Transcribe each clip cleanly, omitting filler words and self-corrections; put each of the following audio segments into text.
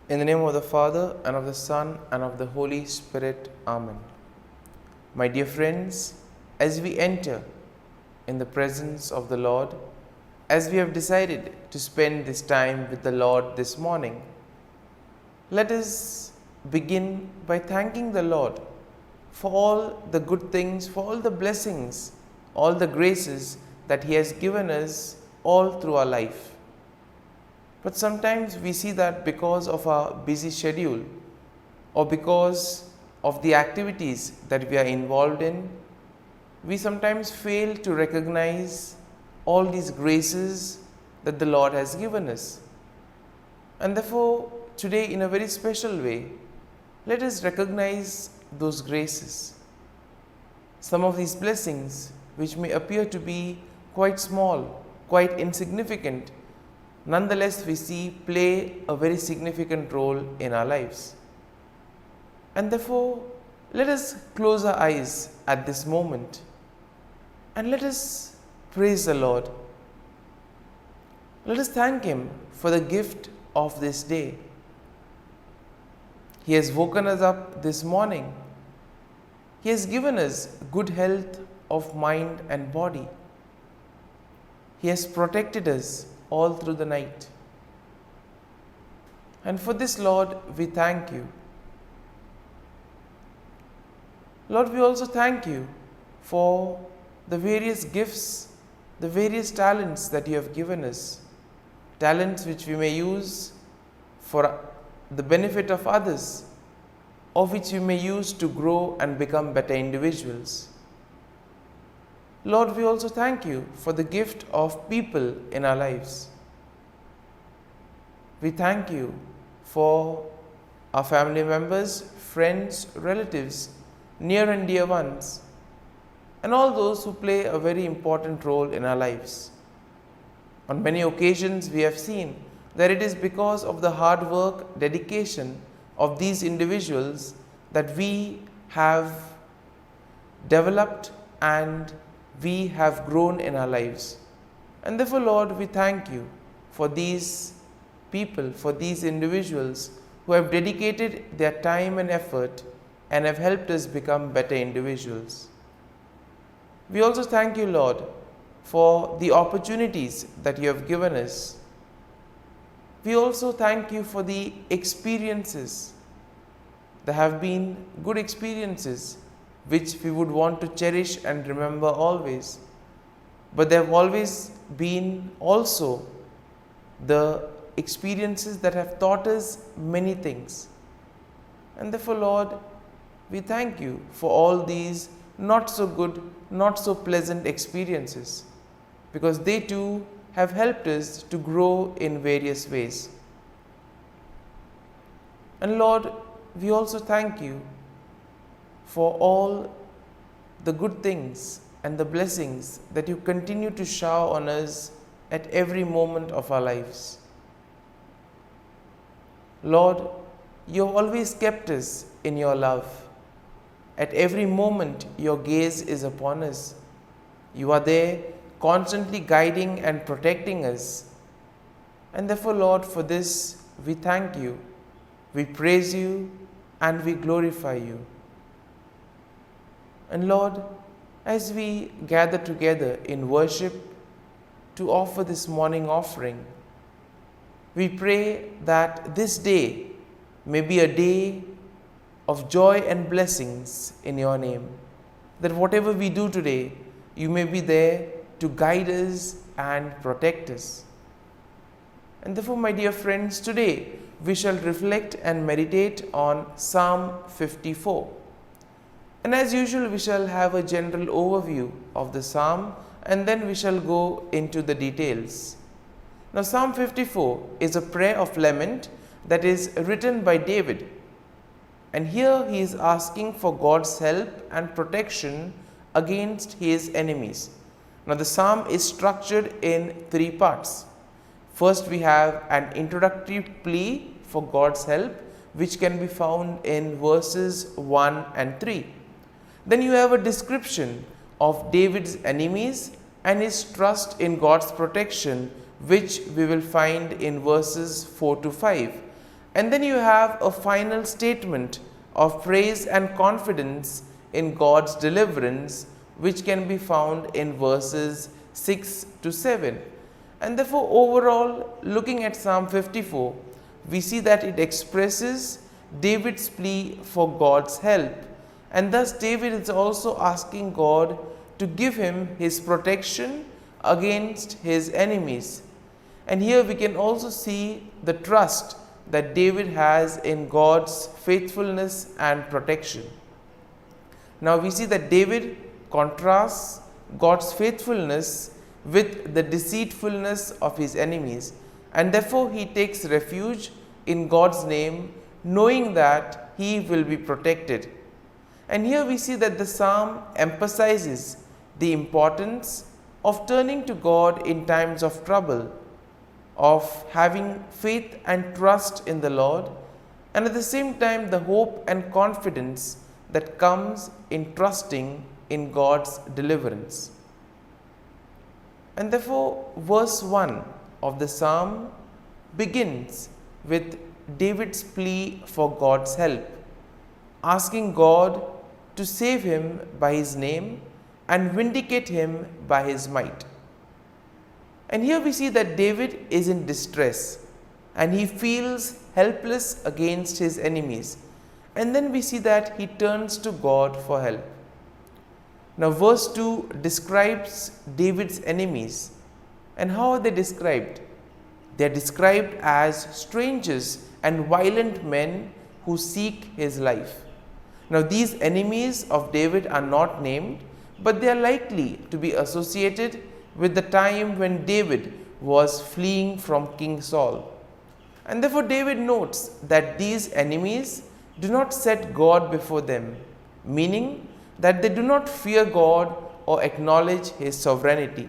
In the name of the Father, and of the Son, and of the Holy Spirit. Amen. My dear friends, as we enter in the presence of the Lord, as we have decided to spend this time with the Lord this morning, let us begin by thanking the Lord for all the good things, for all the blessings, all the graces that He has given us all through our life. But sometimes we see that because of our busy schedule or because of the activities that we are involved in, we sometimes fail to recognize all these graces that the Lord has given us. And therefore, today in a very special way, let us recognize those graces. Some of these blessings, which may appear to be quite small, quite insignificant, nonetheless we see play a very significant role in our lives. And therefore, let us close our eyes at this moment and let us praise the Lord. Let us thank Him for the gift of this day. He has woken us up this morning. He has given us good health of mind and body. He has protected us all through the night. And for this, Lord, we thank You. Lord, we also thank You for the various gifts, the various talents that You have given us. Talents which we may use for the benefit of others, or which we may use to grow and become better individuals. Lord, we also thank You for the gift of people in our lives. We thank You for our family members, friends, relatives, near and dear ones, and all those who play a very important role in our lives. On many occasions, we have seen that it is because of the hard work, dedication of these individuals that we have developed and we have grown in our lives. And therefore, Lord, we thank You for these people, for these individuals who have dedicated their time and effort and have helped us become better individuals. We also thank You, Lord, for the opportunities that You have given us. We also thank You for the experiences. There have been good experiences which we would want to cherish and remember always. But there have always been also the experiences that have taught us many things. And therefore, Lord, we thank You for all these not so good, not so pleasant experiences, because they too have helped us to grow in various ways. And Lord, we also thank You for all the good things and the blessings that You continue to shower on us at every moment of our lives. Lord, You have always kept us in Your love. At every moment, Your gaze is upon us. You are there constantly guiding and protecting us. And therefore, Lord, for this we thank You, we praise You, and we glorify You. And Lord, as we gather together in worship to offer this morning offering, we pray that this day may be a day of joy and blessings in Your name. That whatever we do today, You may be there to guide us and protect us. And therefore, my dear friends, today we shall reflect and meditate on Psalm 54. And as usual, we shall have a general overview of the psalm and then we shall go into the details. Now, Psalm 54 is a prayer of lament that is written by David. And here he is asking for God's help and protection against his enemies. Now, the psalm is structured in three parts. First, we have an introductory plea for God's help, which can be found in verses 1 and 3. Then you have a description of David's enemies and his trust in God's protection, which we will find in verses 4 to 5. And then you have a final statement of praise and confidence in God's deliverance, which can be found in verses 6 to 7. And therefore, overall, looking at Psalm 54, we see that it expresses David's plea for God's help. And thus, David is also asking God to give him his protection against his enemies. And here we can also see the trust that David has in God's faithfulness and protection. Now we see that David contrasts God's faithfulness with the deceitfulness of his enemies, and therefore he takes refuge in God's name, knowing that he will be protected. And here we see that the psalm emphasizes the importance of turning to God in times of trouble, of having faith and trust in the Lord, and at the same time the hope and confidence that comes in trusting in God's deliverance. And therefore, verse 1 of the psalm begins with David's plea for God's help, asking God to save him by his name and vindicate him by his might. And here we see that David is in distress and he feels helpless against his enemies. And then we see that he turns to God for help. Now, verse 2 describes David's enemies. And how are they described? They are described as strangers and violent men who seek his life. Now, these enemies of David are not named, but they are likely to be associated with the time when David was fleeing from King Saul. And therefore, David notes that these enemies do not set God before them, meaning that they do not fear God or acknowledge his sovereignty.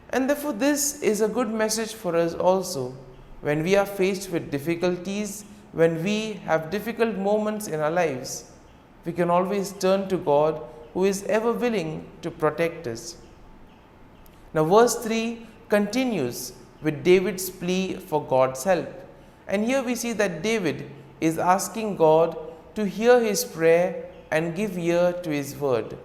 And therefore, this is a good message for us also when we are faced with difficulties, when we have difficult moments in our lives. We can always turn to God, who is ever willing to protect us. Now, verse 3 continues with David's plea for God's help. And here we see that David is asking God to hear his prayer and give ear to his word.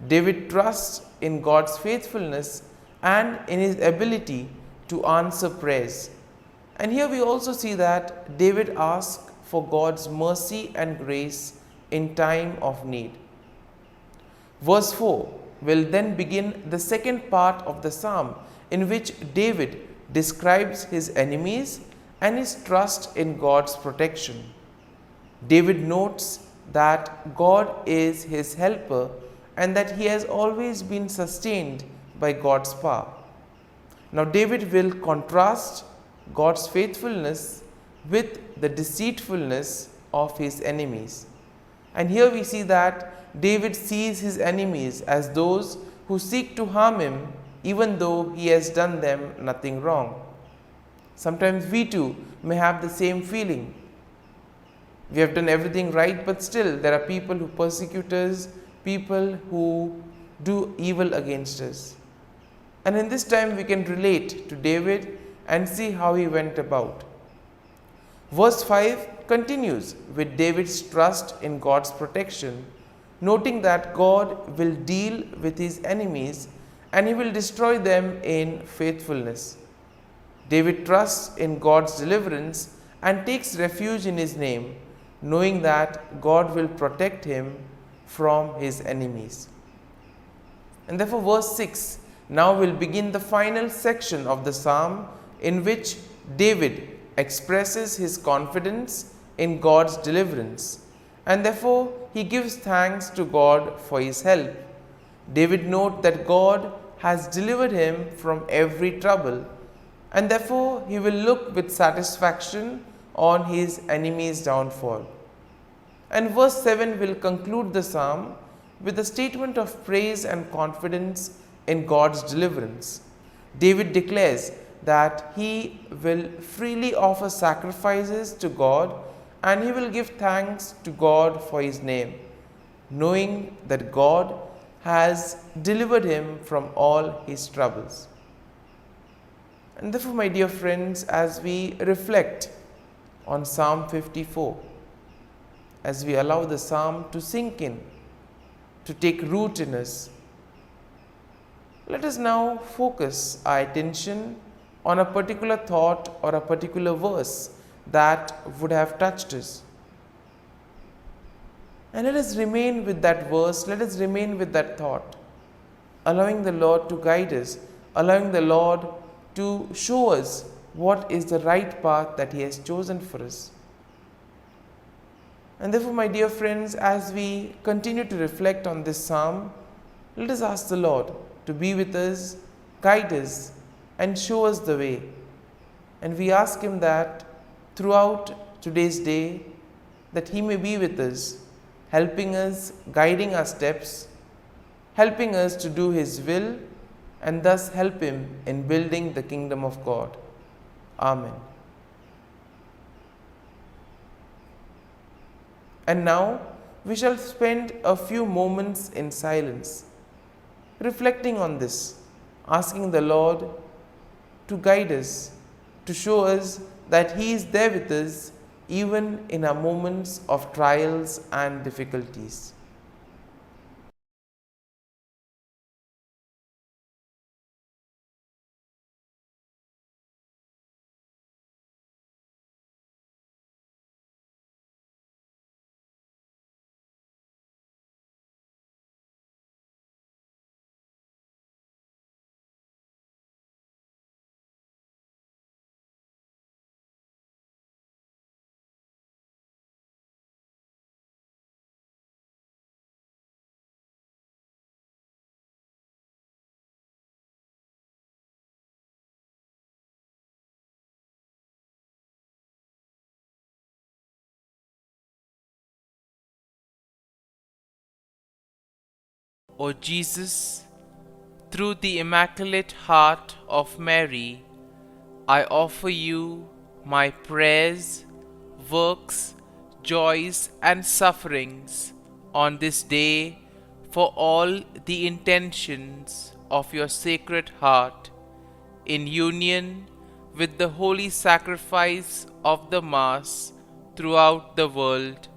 David trusts in God's faithfulness and in his ability to answer prayers. And here we also see that David asks for God's mercy and grace in time of need. Verse 4 will then begin the second part of the psalm, in which David describes his enemies and his trust in God's protection. David notes that God is his helper and that he has always been sustained by God's power. Now, David will contrast God's faithfulness with the deceitfulness of his enemies. And here we see that David sees his enemies as those who seek to harm him, even though he has done them nothing wrong. Sometimes we too may have the same feeling. We have done everything right, but still there are people who persecute us, people who do evil against us. And in this time we can relate to David and see how he went about. Verse 5 continues with David's trust in God's protection, noting that God will deal with his enemies and he will destroy them in faithfulness. David trusts in God's deliverance and takes refuge in his name, knowing that God will protect him from his enemies. And therefore, verse 6 now will begin the final section of the psalm, in which David expresses his confidence in God's deliverance, and therefore he gives thanks to God for his help. David notes that God has delivered him from every trouble, and therefore he will look with satisfaction on his enemy's downfall. And verse 7 will conclude the psalm with a statement of praise and confidence in God's deliverance. David declares that he will freely offer sacrifices to God and he will give thanks to God for his name, knowing that God has delivered him from all his troubles. And therefore, my dear friends, as we reflect on Psalm 54 as we allow the psalm to sink in, to take root in us. Let us now focus our attention on a particular thought or a particular verse that would have touched us. And let us remain with that verse, let us remain with that thought, allowing the Lord to guide us, allowing the Lord to show us what is the right path that He has chosen for us. And therefore, my dear friends, as we continue to reflect on this psalm, let us ask the Lord to be with us, guide us, and show us the way. And we ask Him that throughout today's day, that He may be with us, helping us, guiding our steps, helping us to do His will, and thus help Him in building the kingdom of God. Amen. And now we shall spend a few moments in silence, reflecting on this, asking the Lord to guide us, to show us that He is there with us even in our moments of trials and difficulties. O Jesus, through the Immaculate Heart of Mary, I offer you my prayers, works, joys, and sufferings on this day for all the intentions of your Sacred Heart, in union with the holy sacrifice of the Mass throughout the world,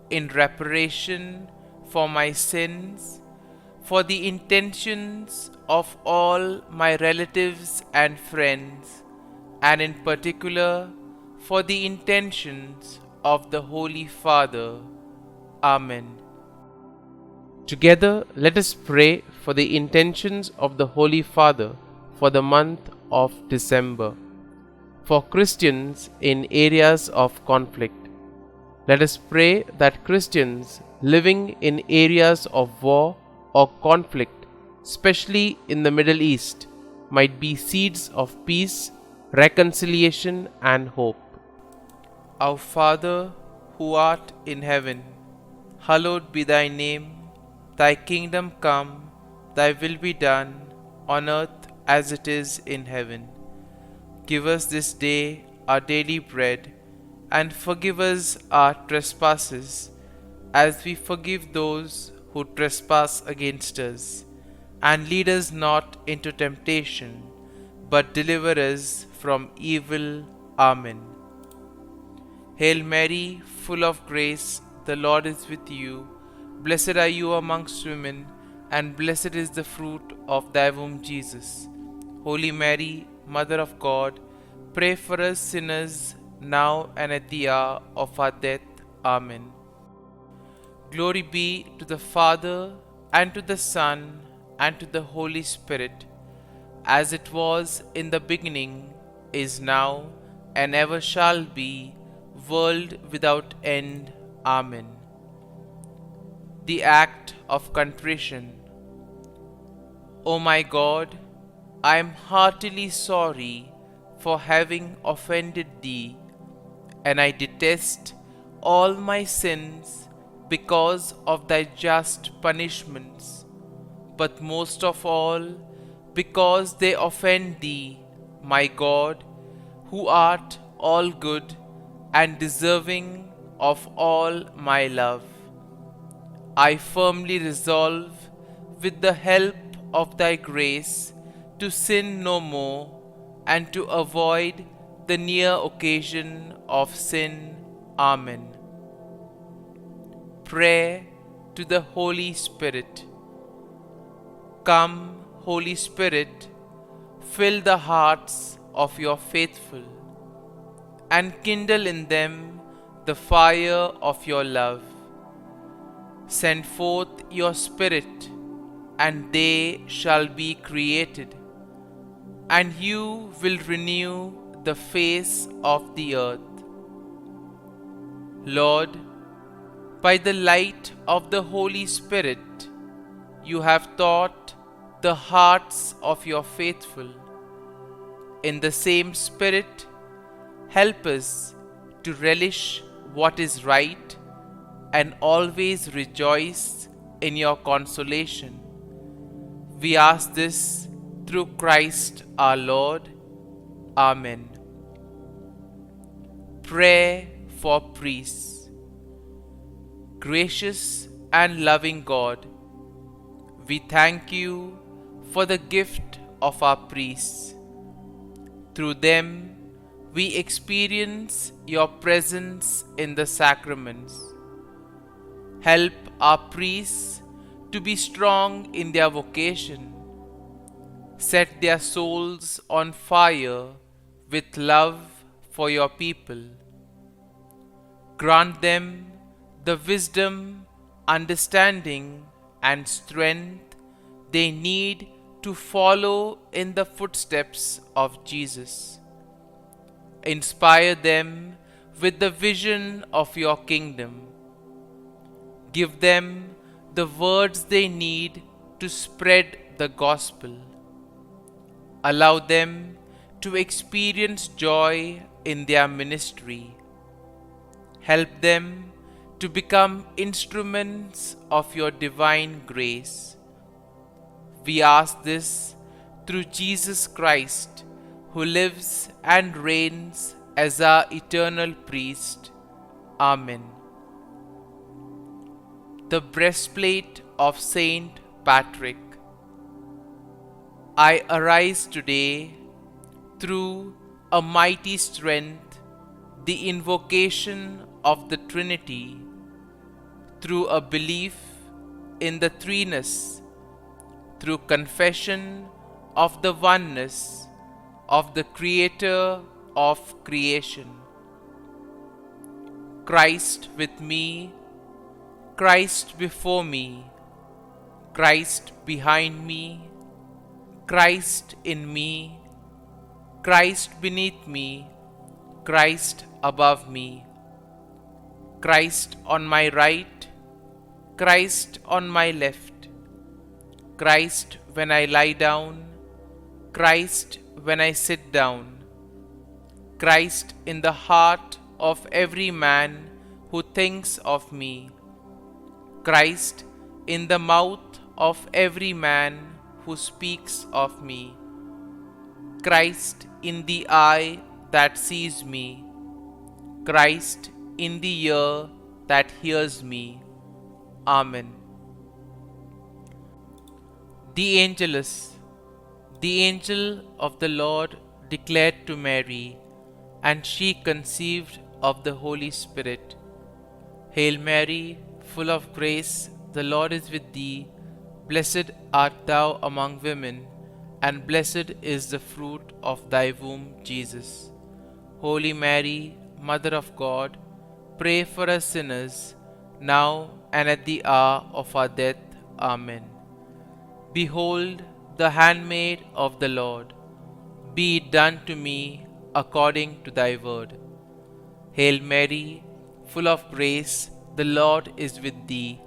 in reparation for my sins, for the intentions of all my relatives and friends, and in particular for the intentions of the Holy Father. Amen. Together, let us pray for the intentions of the Holy Father for the month of December. For Christians in areas of conflict, let us pray that Christians living in areas of war or conflict, especially in the Middle East, might be seeds of peace, reconciliation, and hope. Our Father, who art in heaven, hallowed be thy name. Thy kingdom come, thy will be done, on earth as it is in heaven. Give us this day our daily bread, and forgive us our trespasses, as we forgive those who trespass against us. And lead us not into temptation, but deliver us from evil. Amen. Hail Mary, full of grace, the Lord is with you. Blessed are you amongst women, and blessed is the fruit of thy womb, Jesus. Holy Mary, Mother of God, pray for us sinners, now and at the hour of our death. Amen. Glory be to the Father, and to the Son, and to the Holy Spirit, as it was in the beginning, is now, and ever shall be, world without end. Amen. The act of contrition. O my God, I am heartily sorry for having offended Thee, and I detest all my sins because of Thy just punishments, but most of all because they offend Thee, my God, who art all good and deserving of all my love. I firmly resolve, with the help of Thy grace, to sin no more, and to avoid the near occasion of sin. Amen. Prayer to the Holy Spirit. Come, Holy Spirit, fill the hearts of your faithful, and kindle in them the fire of your love. Send forth your Spirit, and they shall be created, and you will renew the face of the earth. Lord, by the light of the Holy Spirit, you have taught the hearts of your faithful. In the same Spirit, help us to relish what is right and always rejoice in your consolation. We ask this through Christ our Lord. Amen. Prayer for priests. Gracious and loving God, we thank you for the gift of our priests. Through them, we experience your presence in the sacraments. Help our priests to be strong in their vocation. Set their souls on fire with love for your people. Grant them the wisdom, understanding, and strength they need to follow in the footsteps of Jesus. Inspire them with the vision of your kingdom. Give them the words they need to spread the gospel. Allow them to experience joy in their ministry. Help them to become instruments of your divine grace. We ask this through Jesus Christ, who lives and reigns as our eternal priest. Amen. The breastplate of Saint Patrick. I arise today through a mighty strength, the invocation of the Trinity, through a belief in the threeness, through confession of the oneness of the Creator of creation. Christ with me, Christ before me, Christ behind me, Christ in me, Christ beneath me, Christ above me, Christ on my right, Christ on my left, Christ when I lie down, Christ when I sit down, Christ in the heart of every man who thinks of me, Christ in the mouth of every man who speaks of me, Christ in the eye that sees me, Christ in the ear that hears me. Amen. The Angelus. The angel of the Lord declared to Mary, and she conceived of the Holy Spirit. Hail Mary, full of grace, the Lord is with thee. Blessed art thou among women, and blessed is the fruit of thy womb, Jesus. Holy Mary, Mother of God, pray for us sinners, now and at the hour of our death. Amen. Behold, the handmaid of the Lord, be it done to me according to thy word. Hail Mary, full of grace, the Lord is with thee.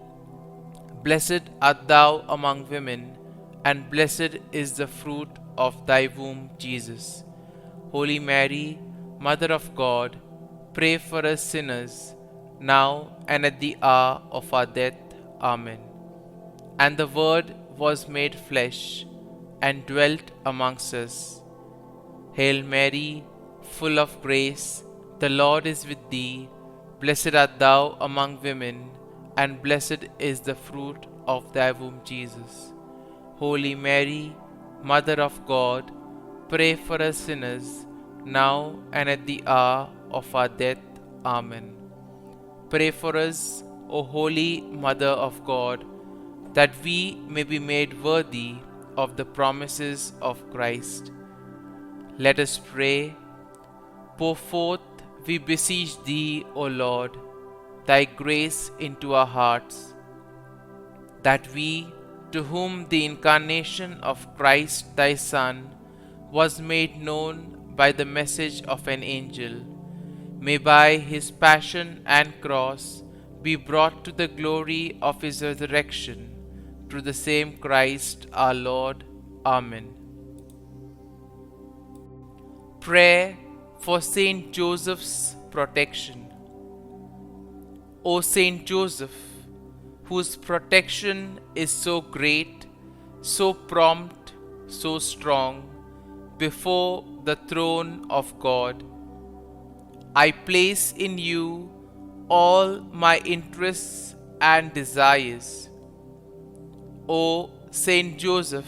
Blessed art thou among women, and blessed is the fruit of thy womb, Jesus. Holy Mary, Mother of God, pray for us sinners, now and at the hour of our death. Amen. And the Word was made flesh, and dwelt amongst us. Hail Mary, full of grace, the Lord is with thee. Blessed art thou among women, and blessed is the fruit of thy womb, Jesus. Holy Mary, Mother of God, pray for us sinners, now and at the hour of our death. Amen. Pray for us, O Holy Mother of God, that we may be made worthy of the promises of Christ. Let us pray. Pour forth, we beseech thee, O Lord, thy grace into our hearts, that we, to whom the incarnation of Christ thy Son was made known by the message of an angel, may by his passion and cross be brought to the glory of his resurrection, through the same Christ our Lord. Amen. Prayer for Saint Joseph's protection. O Saint Joseph, whose protection is so great, so prompt, so strong, before the throne of God, I place in you all my interests and desires. O Saint Joseph,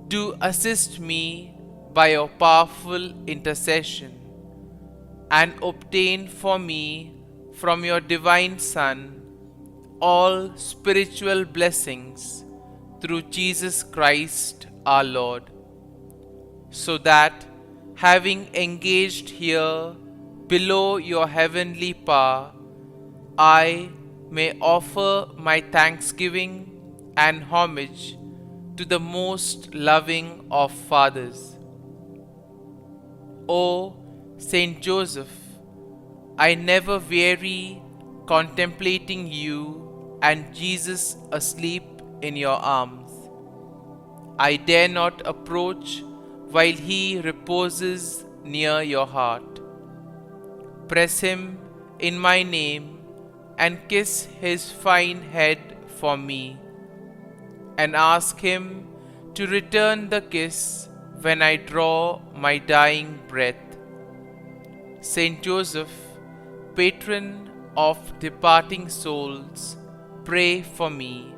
do assist me by your powerful intercession, and obtain for me from your divine Son all spiritual blessings through Jesus Christ our Lord, so that, having engaged here below your heavenly power, I may offer my thanksgiving and homage to the most loving of fathers. O Saint Joseph, I never weary contemplating you and Jesus asleep in your arms. I dare not approach while he reposes near your heart. Press him in my name and kiss his fine head for me, and ask him to return the kiss when I draw my dying breath. Saint Joseph, patron of departing souls, pray for me.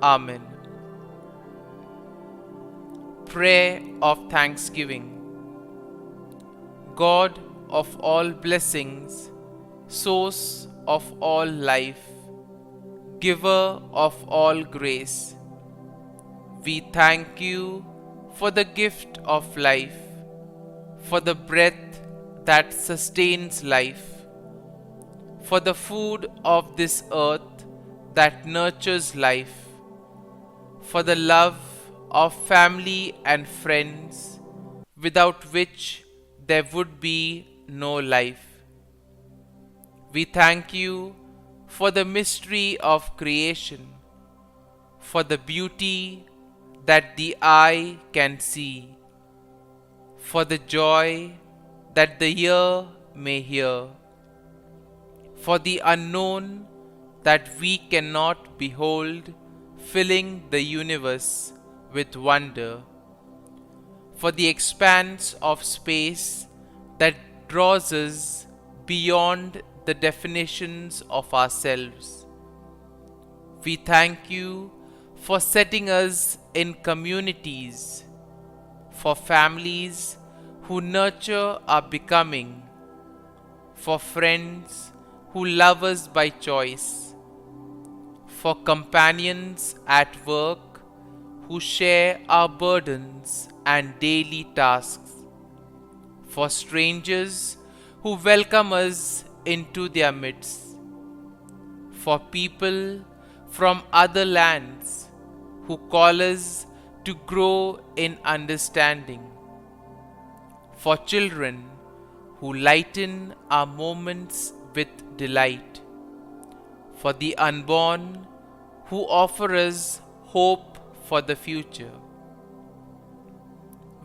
Amen. Prayer of Thanksgiving. God of all blessings, source of all life, giver of all grace, we thank you for the gift of life, for the breath that sustains life, for the food of this earth that nurtures life, for the love of family and friends, without which there would be no life. We thank you for the mystery of creation, for the beauty that the eye can see, for the joy that the ear may hear, for the unknown that we cannot behold, filling the universe with wonder, for the expanse of space that draws us beyond the definitions of ourselves. We thank you for setting us in communities, for families who nurture our becoming, for friends who love us by choice, for companions at work who share our burdens and daily tasks, for strangers who welcome us into their midst, for people from other lands who call us to grow in understanding, for children who lighten our moments with delight, for the unborn who offer us hope for the future.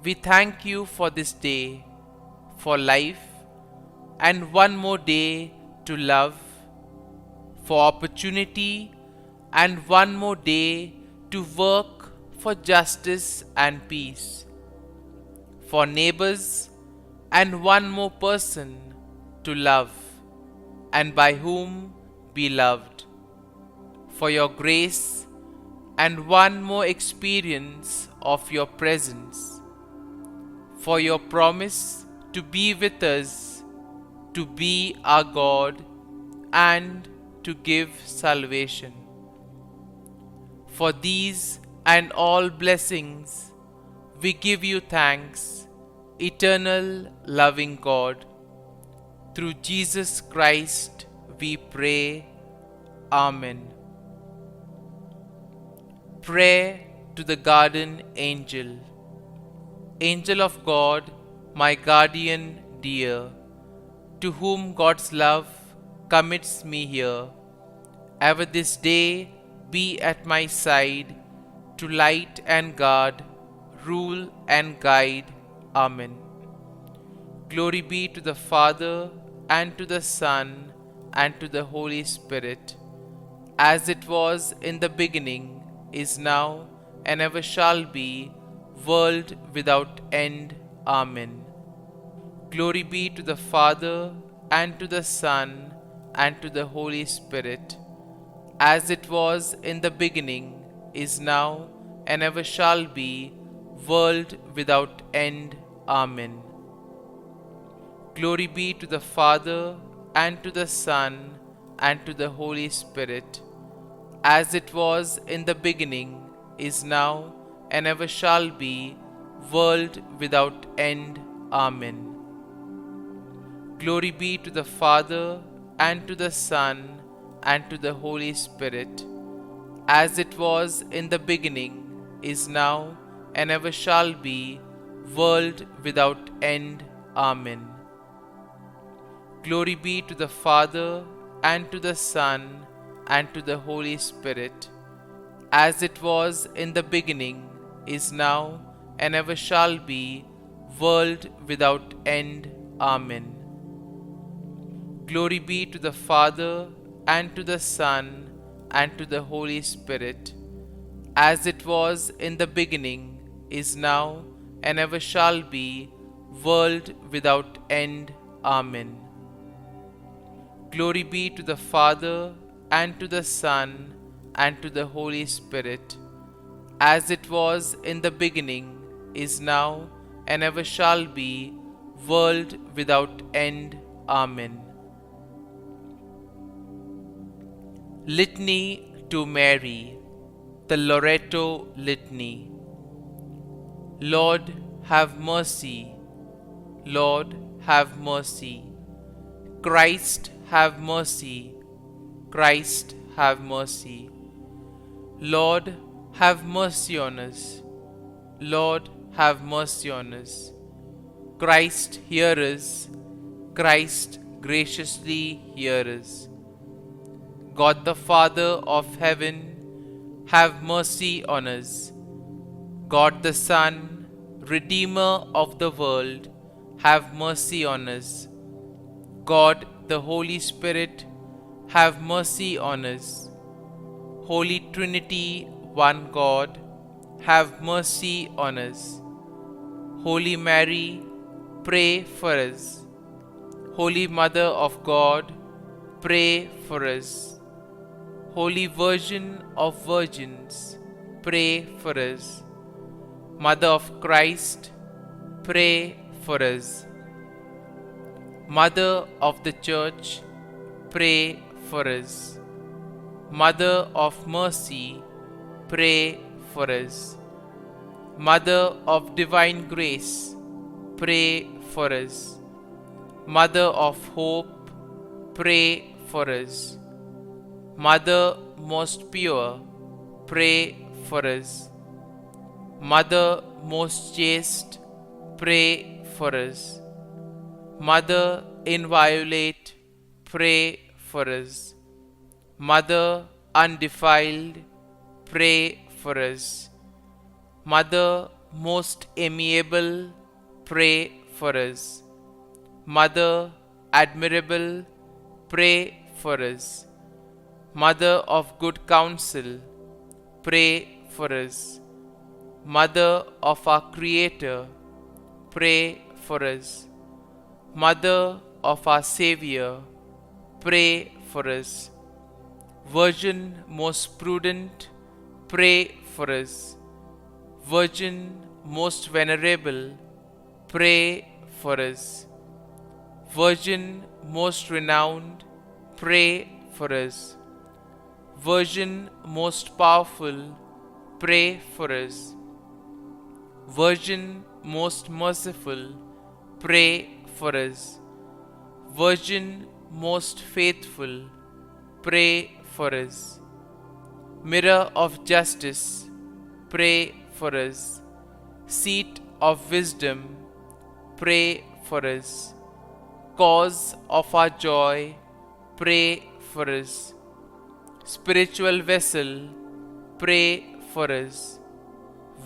We thank you for this day, for life, and one more day to love, for opportunity, and one more day to work for justice and peace, for neighbors, and one more person to love, and by whom be loved, for your grace, and one more experience of your presence, for your promise to be with us, to be our God, and to give salvation. For these and all blessings, we give you thanks, eternal loving God. Through Jesus Christ we pray. Amen. Prayer to the Garden Angel. Angel of God, my guardian dear, to whom God's love commits me here, ever this day be at my side, to light and guard, rule and guide. Amen. Glory be to the Father, and to the Son, and to the Holy Spirit, as it was in the beginning, is now, and ever shall be, world without end. Amen. Glory be to the Father, and to the Son, and to the Holy Spirit, as it was in the beginning, is now, and ever shall be, world without end. Amen. Glory be to the Father, and to the Son, and to the Holy Spirit, as it was in the beginning, is now, and ever shall be, world without end. Amen. Glory be to the Father, and to the Son, and to the Holy Spirit, as it was in the beginning, is now, and ever shall be, world without end. Amen. Glory be to the Father, and to the Son, and to the Holy Spirit, as it was in the beginning, is now, and ever shall be, world without end. Amen. Glory be to the Father, and to the Son, and to the Holy Spirit, as it was in the beginning, is now, and ever shall be, world without end. Amen. Glory be to the Father, and to the Son, and to the Holy Spirit, as it was in the beginning, is now, and ever shall be, world without end. Amen. Litany to Mary, the Loreto Litany. Lord, have mercy. Lord, have mercy. Christ, have mercy. Christ, have mercy. Lord, have mercy on us. Lord, have mercy on us. Christ, hear us. Christ, graciously hear us. God the Father of heaven, have mercy on us. God the Son, Redeemer of the world, have mercy on us. God the Holy Spirit, have mercy on us. Holy Trinity, one God, have mercy on us. Holy Mary, pray for us. Holy Mother of God, pray for us. Holy Virgin of Virgins, pray for us. Mother of Christ, pray for us. Mother of the Church, pray for us. Mother of Mercy, pray for us. Mother of Divine Grace, pray for us. Mother of Hope, pray for us. Mother most pure, pray for us. Mother most chaste, pray for us. Mother inviolate, pray for us. Mother undefiled, pray for us. Mother most amiable, pray for us. Mother admirable, pray for us. Mother of good counsel, pray for us. Mother of our Creator, pray for us. Mother of our Savior, pray for us. Virgin most prudent, pray for us. Virgin most venerable, pray for us. Virgin most renowned, pray for us. Virgin most powerful, pray for us. Virgin most merciful, pray for us. Virgin most faithful, pray for us. Mirror of justice, pray for us. Seat of wisdom, pray for us. Cause of our joy, pray for us. Spiritual vessel, pray for us.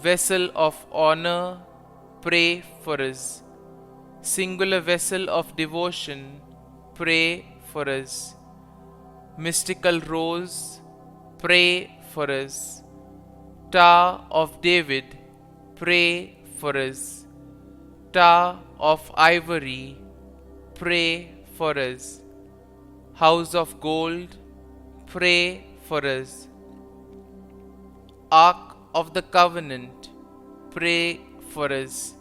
Vessel of honor, pray for us. Singular vessel of devotion, pray for us. Mystical rose, pray for us. Tower of David, pray for us. Tower of ivory, pray for us. House of gold, pray for us. Ark of the covenant, pray for us.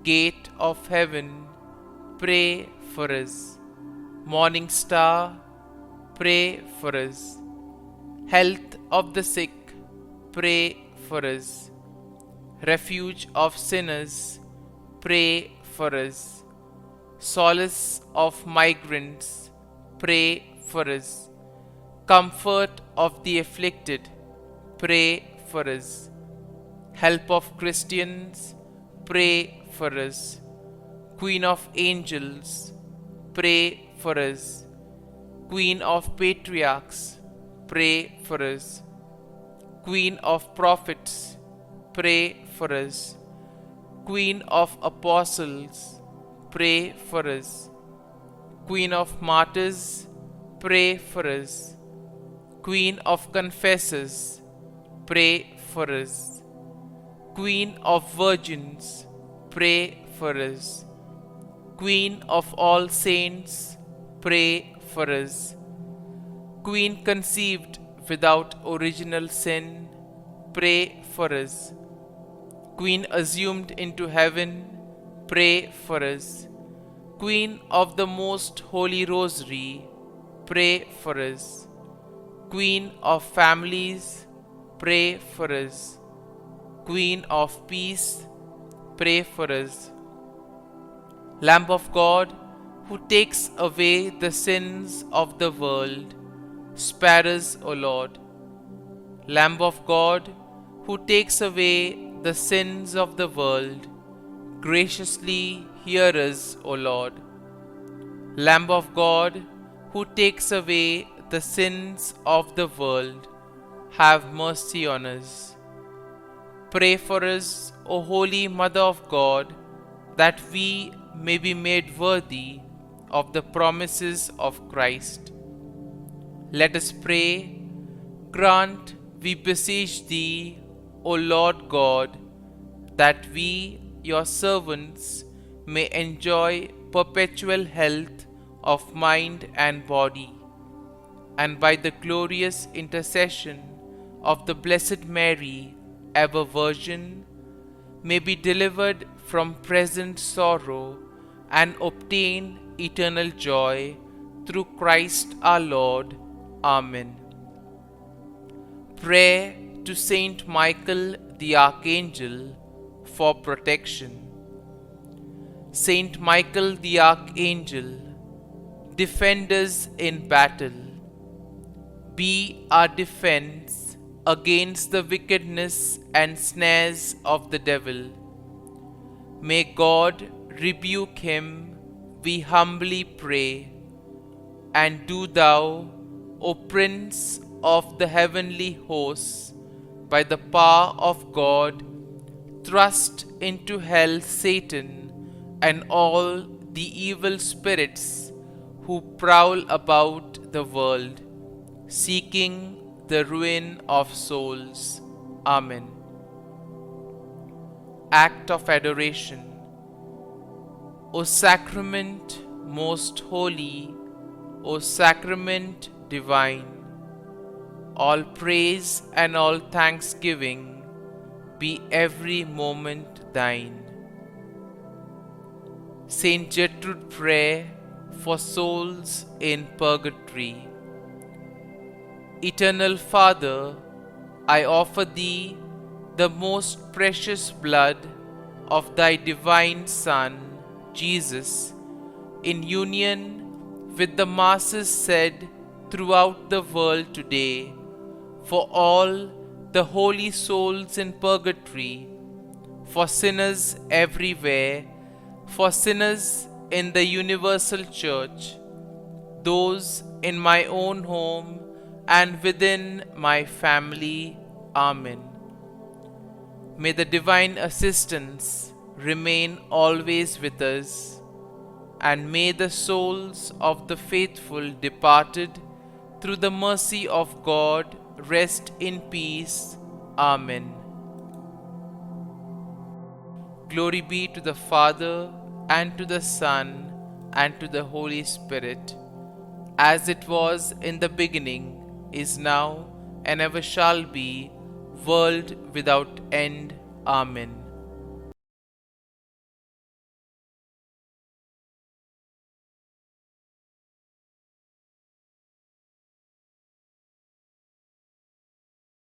Gate of heaven, pray for us. Morning star, pray for us. Health of the sick, pray for us. Refuge of sinners, pray for us. Solace of migrants, pray for us. Comfort of the afflicted, pray for us. Help of Christians, pray for us. Queen of angels, pray for us. Queen of patriarchs, pray for us. Queen of prophets, pray for us. Queen of apostles, pray for us. Queen of martyrs, pray for us. Queen of confessors, pray for us. Queen of virgins, pray for us. Queen of all saints, pray for us. Queen conceived without original sin, pray for us. Queen assumed into heaven, pray for us. Queen of the most holy rosary, pray for us. Queen of families, pray for us. Queen of peace, pray for us. Lamb of God, who takes away the sins of the world, spare us, O Lord. Lamb of God, who takes away the sins of the world, graciously hear us, O Lord. Lamb of God, who takes away the sins of the world, have mercy on us. Pray for us, O Holy Mother of God, that we may be made worthy of the promises of Christ. Let us pray. Grant, we beseech Thee, O Lord God, that we, Your servants, may enjoy perpetual health of mind and body, and by the glorious intercession of the Blessed Mary, ever Virgin, may be delivered from present sorrow and obtain eternal joy through Christ our Lord. Amen. Prayer to Saint Michael the Archangel for protection. Saint Michael the Archangel, defend us in battle. Be our defense against the wickedness and snares of the devil. May God rebuke him, we humbly pray. And do Thou, O Prince of the heavenly hosts, by the power of God, thrust into hell Satan and all the evil spirits who prowl about the world, seeking the ruin of souls. Amen. Act of Adoration. O Sacrament most holy, O Sacrament divine, all praise and all thanksgiving be every moment Thine. Saint Gertrude, pray for souls in purgatory. Eternal Father, I offer Thee the most precious blood of Thy divine Son, Jesus, in union with the masses said throughout the world today, for all the holy souls in purgatory, for sinners everywhere, for sinners in the universal church, those in my own home and within my family. Amen. May the divine assistance remain always with us, and may the souls of the faithful departed through the mercy of God rest in peace. Amen. Glory be to the Father, and to the Son, and to the Holy Spirit, as it was in the beginning, is now, and ever shall be, world without end. Amen.